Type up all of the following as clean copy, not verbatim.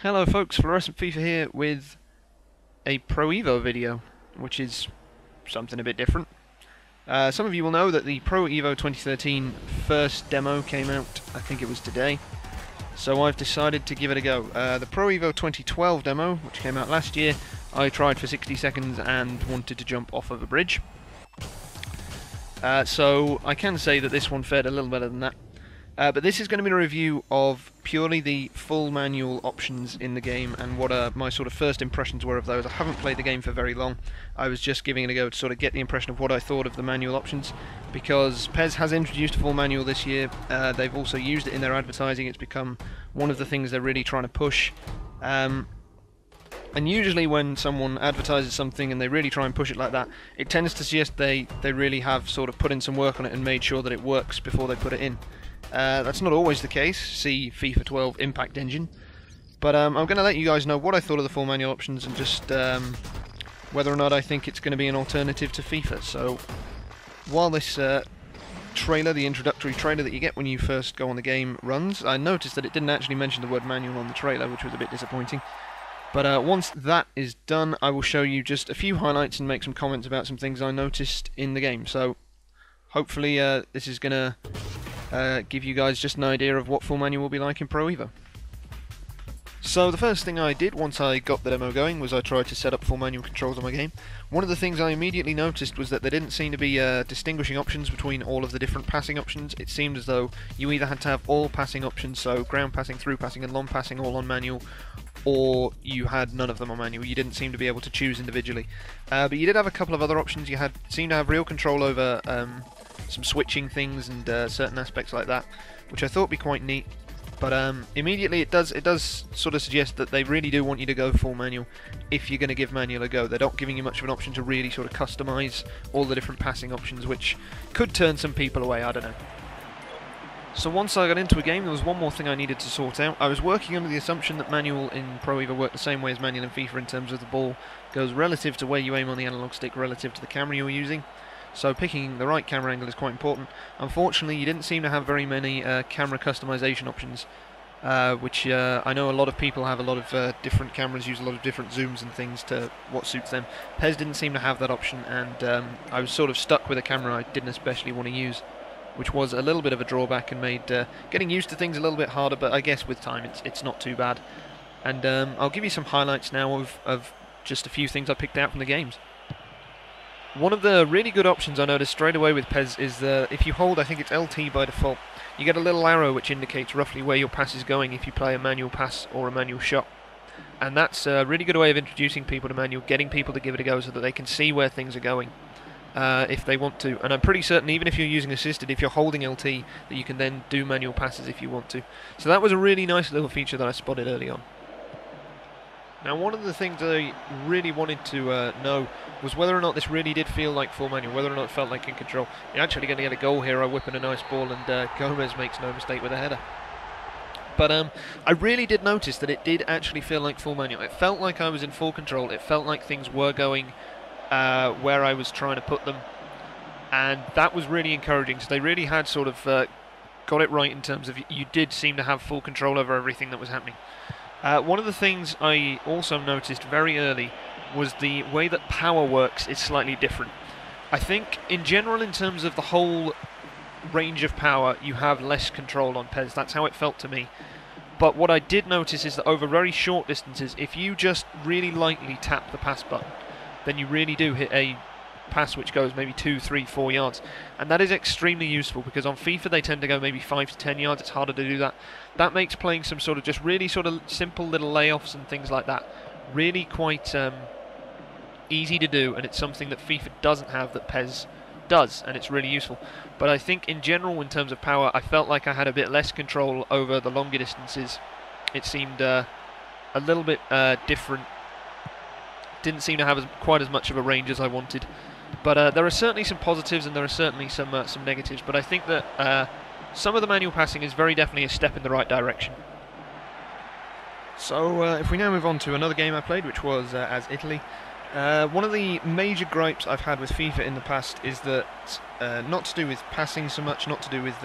Hello folks, Fluorescent FIFA here with a Pro Evo video, which is something a bit different. Some of you will know that the Pro Evo 2013 first demo came out, I think it was today, so I've decided to give it a go. The Pro Evo 2012 demo, which came out last year, I tried for 60 seconds and wanted to jump off of a bridge. So I can say that this one fared a little better than that. But this is going to be a review of purely the full manual options in the game and what my sort of first impressions were of those. I haven't played the game for very long. I was just giving it a go to sort of get the impression of what I thought of the manual options, because PES has introduced a full manual this year. They've also used it in their advertising. It's become one of the things they're really trying to push. And usually when someone advertises something and they really try and push it like that, it tends to suggest they really have sort of put in some work on it and made sure that it works before they put it in. That's not always the case, see FIFA 12 Impact Engine, but I'm going to let you guys know what I thought of the full manual options and just whether or not I think it's going to be an alternative to FIFA. So while this trailer, the introductory trailer that you get when you first go on the game, runs, I noticed that it didn't actually mention the word manual on the trailer, which was a bit disappointing. But once that is done, I will show you just a few highlights and make some comments about some things I noticed in the game. So hopefully this is going to give you guys just an idea of what full manual will be like in Pro Evo. So the first thing I did once I got the demo going was I tried to set up full manual controls on my game. One of the things I immediately noticed was that there didn't seem to be distinguishing options between all of the different passing options. It seemed as though you either had to have all passing options, so ground passing, through passing and long passing all on manual, or you had none of them on manual. You didn't seem to be able to choose individually. But you did have a couple of other options. You seemed to have real control over some switching things and certain aspects like that, which I thought would be quite neat. But immediately it does sort of suggest that they really do want you to go full manual if you're going to give manual a go. They're not giving you much of an option to really sort of customize all the different passing options, which could turn some people away, I don't know. So once I got into a game, there was one more thing I needed to sort out. I was working under the assumption that manual in Pro Evo worked the same way as manual in FIFA in terms of the ball goes relative to where you aim on the analog stick relative to the camera you're using. So picking the right camera angle is quite important. Unfortunately, you didn't seem to have very many camera customization options, which I know a lot of people have a lot of different cameras, use a lot of different zooms and things to what suits them. PES didn't seem to have that option, and I was sort of stuck with a camera I didn't especially want to use, which was a little bit of a drawback and made getting used to things a little bit harder, but I guess with time it's not too bad. And I'll give you some highlights now of just a few things I picked out from the games. One of the really good options I noticed straight away with PES is if you hold, I think it's LT by default, you get a little arrow which indicates roughly where your pass is going if you play a manual pass or a manual shot. And that's a really good way of introducing people to manual, getting people to give it a go so that they can see where things are going if they want to. And I'm pretty certain even if you're using assisted, if you're holding LT, that you can then do manual passes if you want to. So that was a really nice little feature that I spotted early on. Now, one of the things I really wanted to know was whether or not this really did feel like full manual, whether or not it felt like in control. You're actually going to get a goal here, I whip in a nice ball, and Gomez makes no mistake with a header. But I really did notice that it did actually feel like full manual. It felt like I was in full control. It felt like things were going where I was trying to put them, and that was really encouraging. So they really had sort of got it right in terms of you did seem to have full control over everything that was happening. One of the things I also noticed very early was the way that power works is slightly different. I think in general, in terms of the whole range of power, you have less control on PES. That's how it felt to me. But what I did notice is that over very short distances, if you just really lightly tap the pass button, then you really do hit a pass which goes maybe 2, 3, 4 yards, and that is extremely useful because on FIFA they tend to go maybe 5 to 10 yards. It's harder to do that. That makes playing some sort of just really sort of simple little layoffs and things like that really quite easy to do, and it's something that FIFA doesn't have that PES does, and it's really useful. But I think in general, in terms of power, I felt like I had a bit less control over the longer distances. It seemed a little bit different. Didn't seem to have quite as much of a range as I wanted. But there are certainly some positives and there are certainly some negatives. But I think that some of the manual passing is very definitely a step in the right direction. So if we now move on to another game I played, which was as Italy. One of the major gripes I've had with FIFA in the past is that not to do with passing so much, not to do with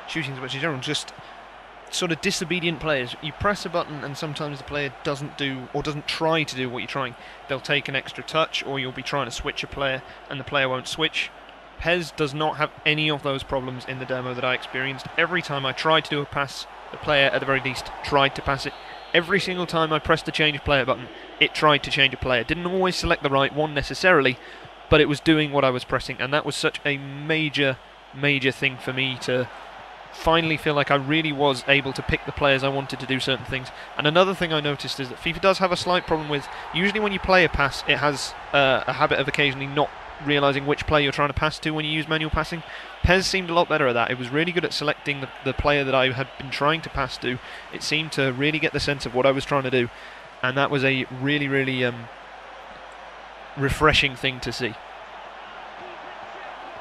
shooting so much in general, just sort of disobedient players. You press a button and sometimes the player doesn't do or doesn't try to do what you're trying. They'll take an extra touch, or you'll be trying to switch a player and the player won't switch. PES does not have any of those problems in the demo that I experienced. Every time I tried to do a pass, the player at the very least tried to pass it. Every single time I pressed the change player button, it tried to change a player. Didn't always select the right one necessarily, but it was doing what I was pressing, and that was such a major thing for me to finally feel like I really was able to pick the players I wanted to do certain things. And another thing I noticed is that FIFA does have a slight problem with, usually when you play a pass, it has a habit of occasionally not realising which player you're trying to pass to when you use manual passing. PES seemed a lot better at that. It was really good at selecting the player that I had been trying to pass to. It seemed to really get the sense of what I was trying to do, and that was a really refreshing thing to see.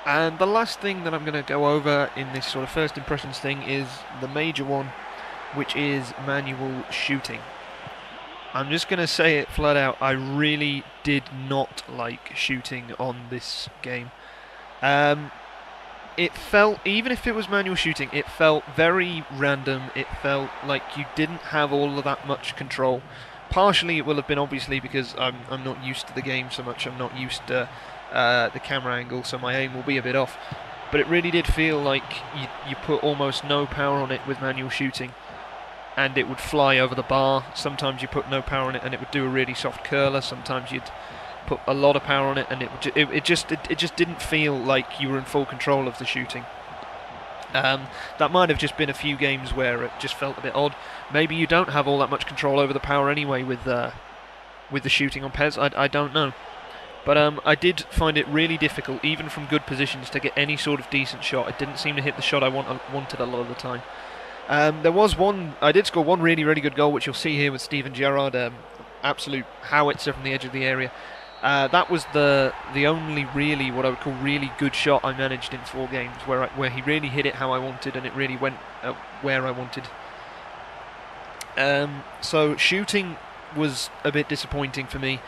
And the last thing that I'm going to go over in this sort of first impressions thing is the major one, which is manual shooting. I'm just going to say it flat out, I really did not like shooting on this game. It felt, even if it was manual shooting, it felt very random. It felt like you didn't have all of that much control. Partially it will have been obviously because I'm not used to the game so much, I'm not used to the camera angle, so my aim will be a bit off. But it really did feel like you put almost no power on it with manual shooting, and it would fly over the bar. Sometimes you put no power on it and it would do a really soft curler. Sometimes you'd put a lot of power on it and it just didn't feel like you were in full control of the shooting. That might have just been a few games where it just felt a bit odd. Maybe you don't have all that much control over the power anyway with the shooting on PES. I don't know. But I did find it really difficult, even from good positions, to get any sort of decent shot. It didn't seem to hit the shot I wanted a lot of the time. There was one, I did score one really good goal, which you'll see here with Steven Gerrard, absolute howitzer from the edge of the area. That was the only really, what I would call really good shot I managed in 4 games, where he really hit it how I wanted and it really went where I wanted. So shooting was a bit disappointing for me.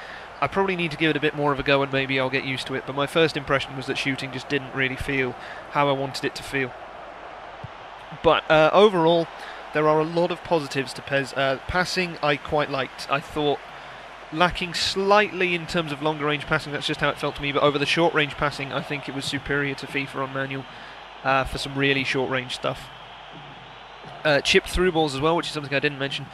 I probably need to give it a bit more of a go and maybe I'll get used to it, but my first impression was that shooting just didn't really feel how I wanted it to feel. But overall, there are a lot of positives to PES. Passing I quite liked. I thought lacking slightly in terms of longer range passing, that's just how it felt to me, but over the short range passing I think it was superior to FIFA on manual for some really short range stuff. Chipped through balls as well, which is something I didn't mention.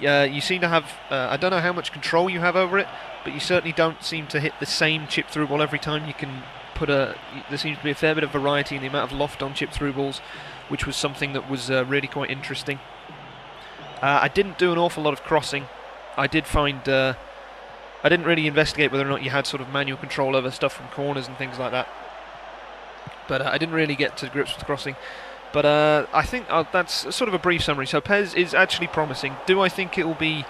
You seem to have, I don't know how much control you have over it, but you certainly don't seem to hit the same chip through ball every time. You can put there seems to be a fair bit of variety in the amount of loft on chip through balls, which was something that was really quite interesting. I didn't do an awful lot of crossing. I did find, I didn't really investigate whether or not you had sort of manual control over stuff from corners and things like that. But I didn't really get to grips with crossing. But I think that's sort of a brief summary. So PES is actually promising. Do I think it will be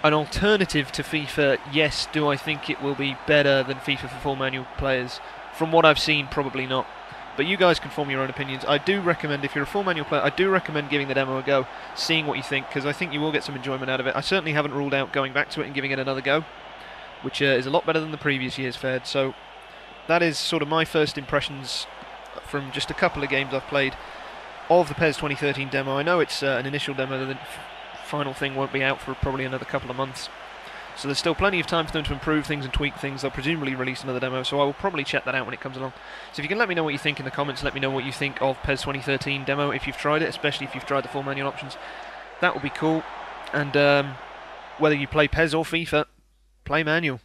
an alternative to FIFA? Yes. Do I think it will be better than FIFA for full manual players? From what I've seen, probably not. But you guys can form your own opinions. I do recommend, if you're a full manual player, I do recommend giving the demo a go, seeing what you think, because I think you will get some enjoyment out of it. I certainly haven't ruled out going back to it and giving it another go, which is a lot better than the previous year's fared. So that is sort of my first impressions from just a couple of games I've played of the PES 2013 demo. I know it's an initial demo, the final thing won't be out for probably another couple of months, so there's still plenty of time for them to improve things and tweak things. They'll presumably release another demo, so I will probably check that out when it comes along. So if you can let me know what you think in the comments, let me know what you think of PES 2013 demo if you've tried it, especially if you've tried the full manual options. That would be cool. And whether you play PES or FIFA, play manual.